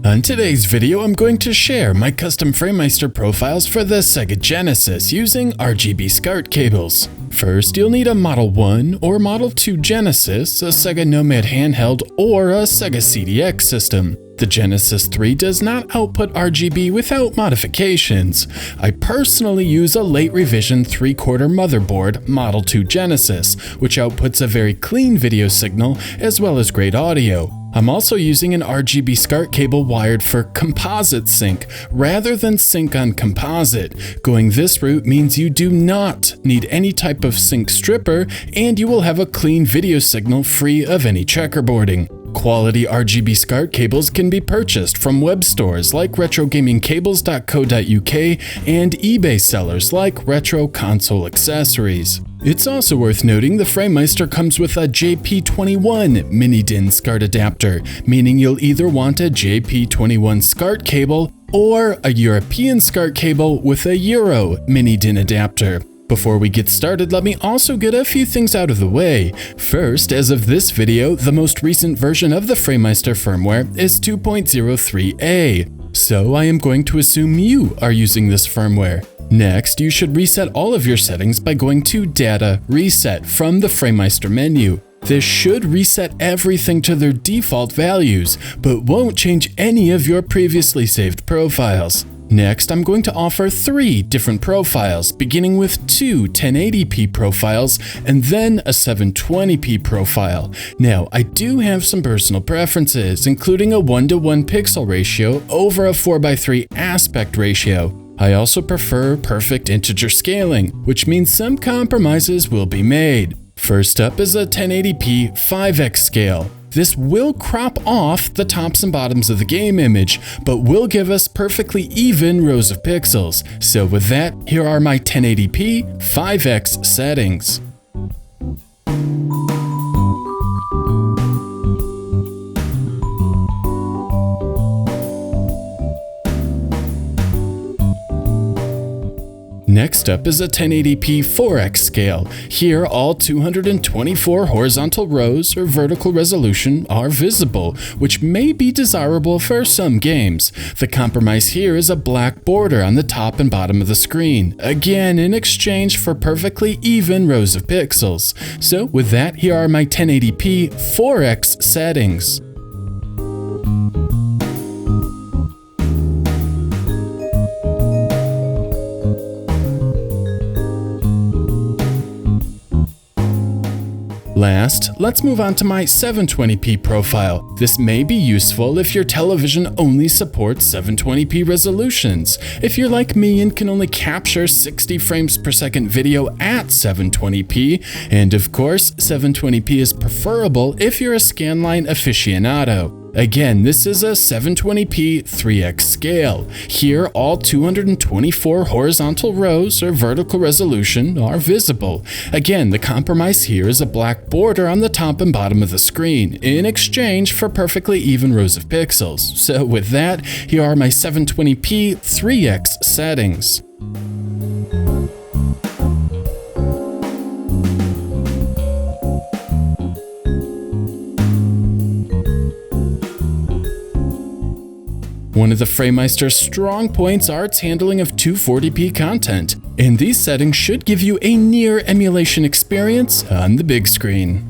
On today's video, I'm going to share my custom Framemeister profiles for the Sega Genesis using RGB Scart cables. First, you'll need a Model 1 or Model 2 Genesis, a Sega Nomad handheld, or a Sega CDX system. The Genesis 3 does not output RGB without modifications. I personally use a late revision 3/4 motherboard Model 2 Genesis, which outputs a very clean video signal as well as great audio. I'm also using an RGB Scart cable wired for composite sync rather than sync on composite. Going this route means you do not need any type of sync stripper, and you will have a clean video signal free of any checkerboarding. Quality RGB Scart cables can be purchased from web stores like retrogamingcables.co.uk and eBay sellers like Retro Console Accessories. It's also worth noting the Framemeister comes with a JP21 mini DIN SCART adapter, meaning you'll either want a JP21 SCART cable or a European SCART cable with a Euro mini DIN adapter. Before we get started, let me also get a few things out of the way. First, as of this video, the most recent version of the Framemeister firmware is 2.03a, so I am going to assume you are using this firmware. Next, you should reset all of your settings by going to Data Reset from the Framemeister menu. This should reset everything to their default values, but won't change any of your previously saved profiles. Next, I'm going to offer 3 different profiles, beginning with 2 1080p profiles and then a 720p profile. Now, I do have some personal preferences, including a 1:1 pixel ratio over a 4:3 aspect ratio. I also prefer perfect integer scaling, which means some compromises will be made. First up is a 1080p 5x scale. This will crop off the tops and bottoms of the game image, but will give us perfectly even rows of pixels. So with that, here are my 1080p 5x settings. Next up is a 1080p 4x scale. Here, all 224 horizontal rows or vertical resolution are visible, which may be desirable for some games. The compromise here is a black border on the top and bottom of the screen, again in exchange for perfectly even rows of pixels. So with that, here are my 1080p 4x settings. Last, let's move on to my 720p profile. This may be useful if your television only supports 720p resolutions. If you're like me and can only capture 60 frames per second video at 720p, and of course, 720p is preferable if you're a scanline aficionado. Again, this is a 720p 3x scale. Here, all 224 horizontal rows or vertical resolution are visible. Again, the compromise here is a black border on the top and bottom of the screen, in exchange for perfectly even rows of pixels. So with that, here are my 720p 3x settings. One of the Framemeister's strong points are its handling of 240p content, and these settings should give you a near emulation experience on the big screen.